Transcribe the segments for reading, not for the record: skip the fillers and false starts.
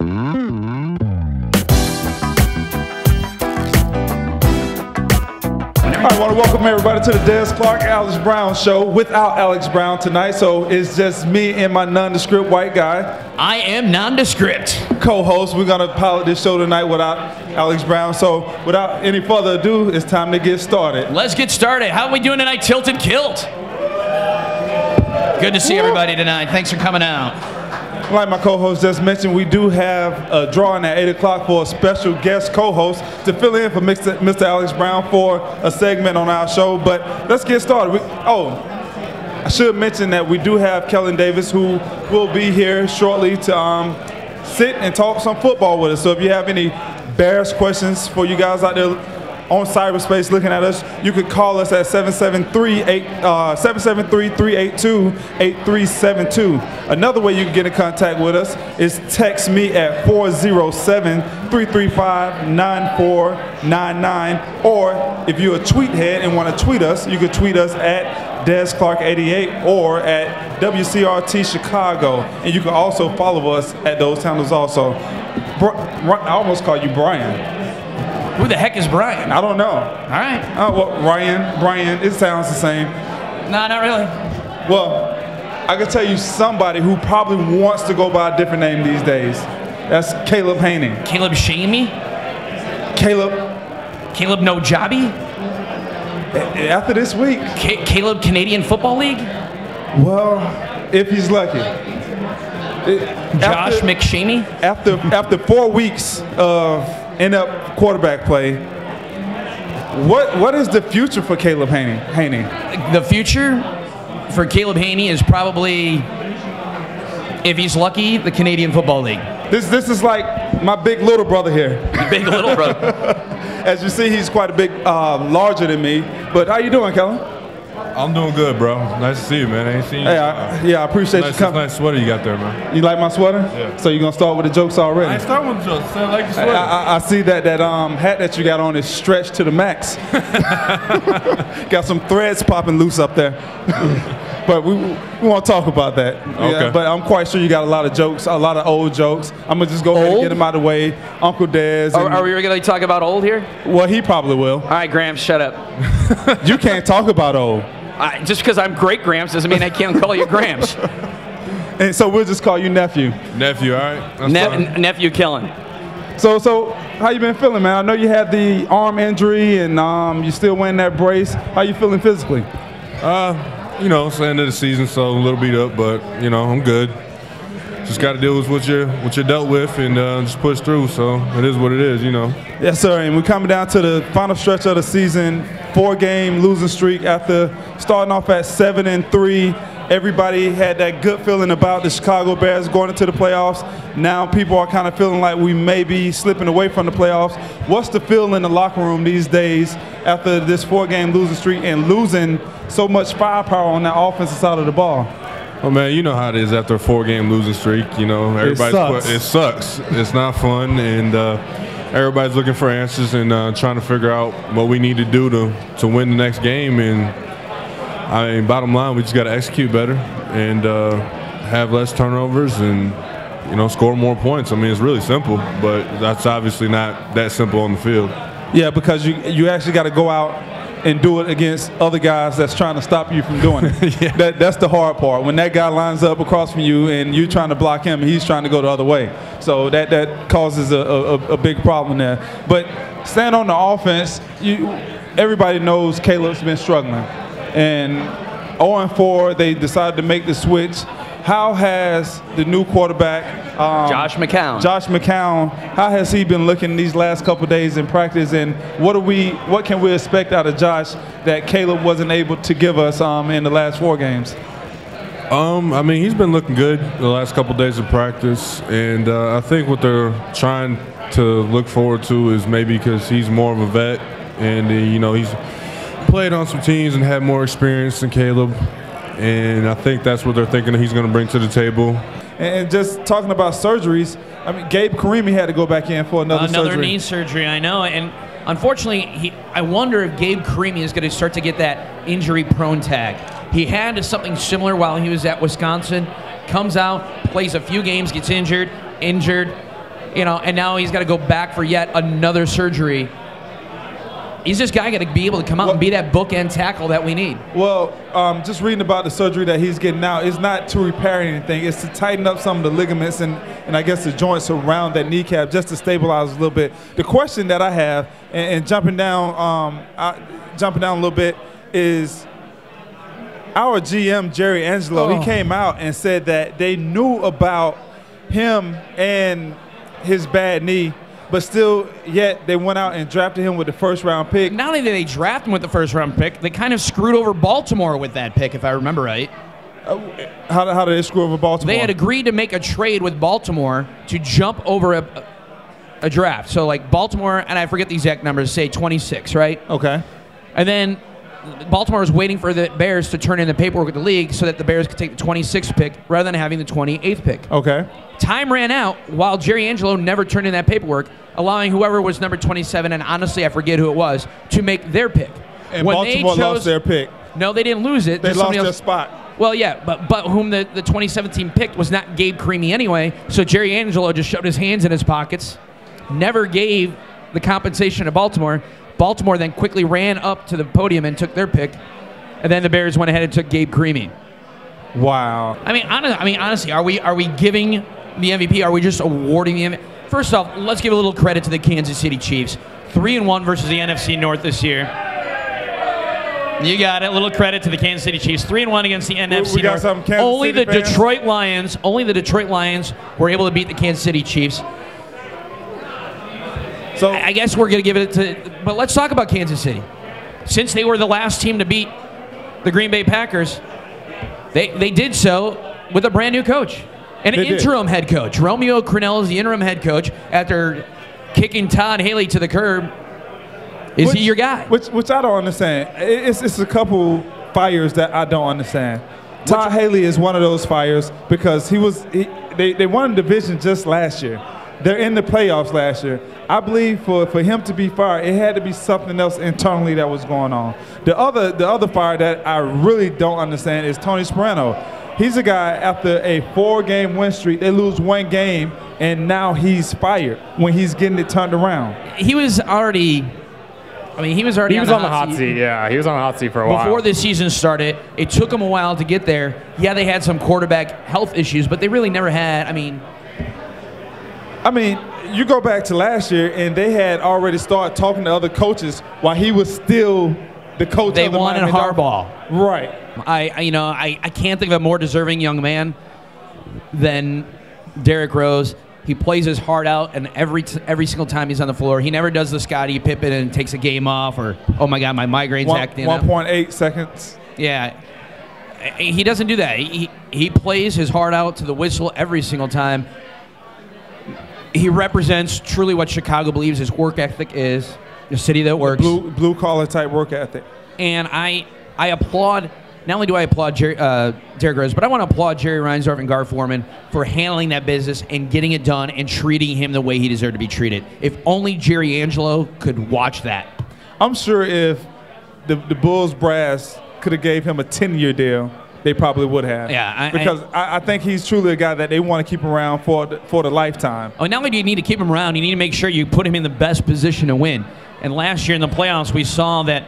All right, I want to welcome everybody to the Des Clark Alex Brown show without Alex Brown tonight. So it's just me and my nondescript white guy. I am nondescript. Co-host. We're going to pilot this show tonight without Alex Brown. So without any further ado, it's time to get started. Let's get started. How are we doing tonight, Tilted Kilt? Good to see everybody tonight. Thanks for coming out. Like my co-host just mentioned, we do have a drawing at 8 o'clock for a special guest co-host to fill in for Mr. Alex Brown for a segment on our show. But let's get started. I should mention that we do have Kellen Davis, who will be here shortly to sit and talk some football with us. So if you have any Bears questions for you guys out there on cyberspace looking at us, you could call us at 773-382-8372. Another way you can get in contact with us is text me at 407-335-9499. Or if you're a tweet head and want to tweet us, you could tweet us at DesClark88 or at WCRT Chicago. And you can also follow us at those handles also. I almost called you Brian. Who the heck is Brian? I don't know. All right. Well, Brian, it sounds the same. No, not really. Well, I can tell you somebody who probably wants to go by a different name these days. That's Caleb Haney. Caleb Shamey? Caleb No Jobby? After this week. Caleb Canadian Football League? Well, if he's lucky. Josh McShamey? After 4 weeks of in-up quarterback play, what is the future for Caleb Haney? The future for Caleb Haney is probably, if he's lucky, the Canadian Football League. This is like my big little brother here. Your big little brother. As you see, he's quite a bit larger than me. But how you doing, Kellen? I'm doing good, bro. Nice to see you, man. I ain't seen you. Hey, I appreciate you coming. Nice sweater you got there, man. You like my sweater? Yeah. So you're going to start with the jokes already? I ain't starting with the jokes. I like your sweater. I see that hat that you got on is stretched to the max. Got some threads popping loose up there. But we won't talk about that. Okay. Yeah, but I'm quite sure you got a lot of jokes, a lot of old jokes. I'm going to just go ahead and get them out of the way. Uncle Dez. Are we regularly talking about old here? Well, he probably will. All right, Gramps, shut up. You can't talk about old. Just because I'm great Gramps doesn't mean I can't call you Gramps. And so we'll just call you nephew. Nephew, all right? Nephew Kellen. So how you been feeling, man? I know you had the arm injury and you still wearing that brace. How you feeling physically? You know, it's the end of the season, so a little beat up, but, you know, I'm good. Just got to deal with what you're dealt with and just push through, so it is what it is, you know. Yes, sir, and we're coming down to the final stretch of the season, 4-game losing streak after starting off at 7-3. Everybody had that good feeling about the Chicago Bears going into the playoffs. Now people are kind of feeling like we may be slipping away from the playoffs. What's the feel in the locker room these days after this 4-game losing streak and losing so much firepower on that offensive side of the ball? Well, man, you know how it is after a 4-game losing streak. You know, it sucks. It's not fun, and everybody's looking for answers and trying to figure out what we need to do to win the next game. And I mean, bottom line, we just got to execute better and have less turnovers and, you know, score more points. I mean, it's really simple, but that's obviously not that simple on the field. Yeah, because you actually got to go out and do it against other guys that's trying to stop you from doing it. Yeah. That's the hard part. When that guy lines up across from you and you're trying to block him and he's trying to go the other way. So that causes a big problem there. But staying on the offense, everybody knows Caleb's been struggling. And 0-4, they decided to make the switch. How has the new quarterback, Josh McCown, how has he been looking these last couple of days in practice, and what can we expect out of Josh that Caleb wasn't able to give us in the last 4 games? I mean, he's been looking good the last couple of days of practice, and I think what they're trying to look forward to is maybe because he's more of a vet, and you know, he's played on some teams and had more experience than Caleb. And I think that's what they're thinking he's going to bring to the table. And just talking about surgeries, I mean, Gabe Karimi had to go back in for another surgery. Another knee surgery, I know. And unfortunately, I wonder if Gabe Karimi is going to start to get that injury-prone tag. He had something similar while he was at Wisconsin. Comes out, plays a few games, gets injured, You know, and now he's got to go back for yet another surgery. He's this guy got to be able to come out and be that bookend tackle that we need. Well, just reading about the surgery that he's getting now, it's not to repair anything. It's to tighten up some of the ligaments and I guess the joints around that kneecap just to stabilize a little bit. The question that I have, and jumping down a little bit, is our GM, Jerry Angelo, he came out and said that they knew about him and his bad knee, but still, yet they went out and drafted him with the first-round pick. Not only did they draft him with the first-round pick, they kind of screwed over Baltimore with that pick, if I remember right. How did they screw over Baltimore? They had agreed to make a trade with Baltimore to jump over a draft. So, like, Baltimore, and I forget the exact numbers, say 26, right? Okay. And then Baltimore was waiting for the Bears to turn in the paperwork with the league so that the Bears could take the 26th pick rather than having the 28th pick. Okay. Time ran out while Jerry Angelo never turned in that paperwork, allowing whoever was number 27, and honestly I forget who it was, to make their pick. And when Baltimore lost their pick. No, they didn't lose it. They lost their spot. Well, yeah, but whom the 2017 picked was not Gabe Creamy anyway, so Jerry Angelo just shoved his hands in his pockets, never gave the compensation to Baltimore. Baltimore then quickly ran up to the podium and took their pick, and then the Bears went ahead and took Gabe Creamy. Wow. I mean, honestly, are we giving the MVP? Are we just awarding the MVP? First off, let's give a little credit to the Kansas City Chiefs. 3-1 versus the NFC North this year. You got it. A little credit to the Kansas City Chiefs. 3-1 against the NFC North. Only the Detroit Lions were able to beat the Kansas City Chiefs. So I guess we're going to give it to, but let's talk about Kansas City. Since they were the last team to beat the Green Bay Packers, they did so with a brand new coach. An interim head coach. Romeo Crennel is the interim head coach after kicking Todd Haley to the curb. Is he your guy? Which I don't understand. It's a couple fires that I don't understand. Todd Haley is one of those fires because they won the division just last year. They're in the playoffs last year. I believe for him to be fired, it had to be something else internally that was going on. The other fire that I really don't understand is Tony Sparano. He's a guy, after a 4-game win streak, they lose one game, and now he's fired when he's getting it turned around. He was already on the hot seat. Yeah, he was on the hot seat for a while. Before the season started, it took him a while to get there. Yeah, they had some quarterback health issues, but they really never had, I mean, you go back to last year, and they had already started talking to other coaches while he was still the coach of the Miami Dolphins. They wanted Harbaugh. Right. I can't think of a more deserving young man than Derrick Rose. He plays his heart out, and every single time he's on the floor, he never does the Scottie Pippen and takes a game off, or, oh my God, my migraine's acting up. 1.8 seconds. Yeah. He doesn't do that. He plays his heart out to the whistle every single time. He represents truly what Chicago believes his work ethic is, the city that works. Blue collar type work ethic. And I applaud, not only do I applaud Derrick Rose, but I want to applaud Jerry Reinsdorf and Gar Forman for handling that business and getting it done and treating him the way he deserved to be treated. If only Jerry Angelo could watch that. I'm sure if the Bulls brass could have gave him a 10-year deal, they probably would have. Yeah, because I think he's truly a guy that they want to keep around for the lifetime. Oh, not only do you need to keep him around, you need to make sure you put him in the best position to win. And last year in the playoffs, we saw that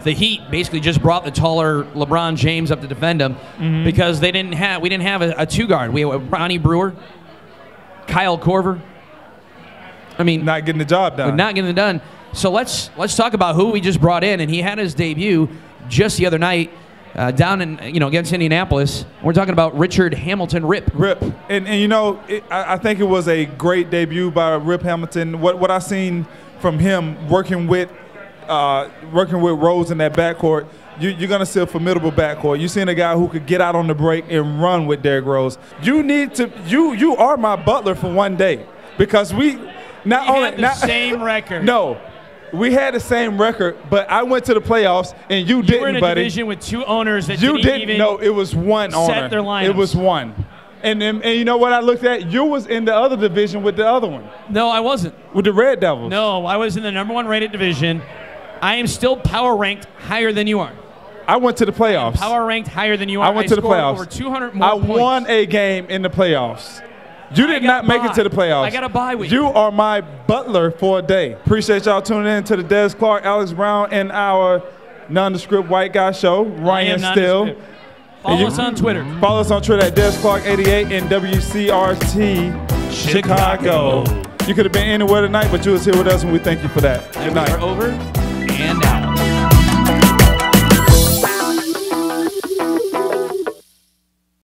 the Heat basically just brought the taller LeBron James up to defend him because we didn't have a two guard. We had Ronnie Brewer, Kyle Korver. I mean, not getting the job done. Not getting it done. So let's talk about who we just brought in, and he had his debut just the other night. Down in against Indianapolis. We're talking about Richard Hamilton Rip. And I think it was a great debut by Rip Hamilton. What I seen from him working with Rose in that backcourt, you're gonna see a formidable backcourt. You're seeing a guy who could get out on the break and run with Derrick Rose. You are my butler for one day, because we had the same record. No. We had the same record, but I went to the playoffs and you didn't, buddy. You were in a division with two owners that you didn't even know. It was one owner. Set their lineups. It was one. And you know what I looked at? You was in the other division with the other one. No, I wasn't. With the Red Devils. No, I was in the #1 rated division. I am still power ranked higher than you are. I went to the playoffs. Power ranked higher than you are. I went to the playoffs. Over 200 more points. I won a game in the playoffs. You did not make it to the playoffs. I got a bye week. You are my butler for a day. Appreciate y'all tuning in to the Des Clark, Alex Brown, and our Non-descript white guy show. Ryan Steele. Follow us on Twitter. Follow us on Twitter at Des Clark88 and WCRT Chicago. You could have been anywhere tonight, but you was here with us, and we thank you for that. Good night. We're over.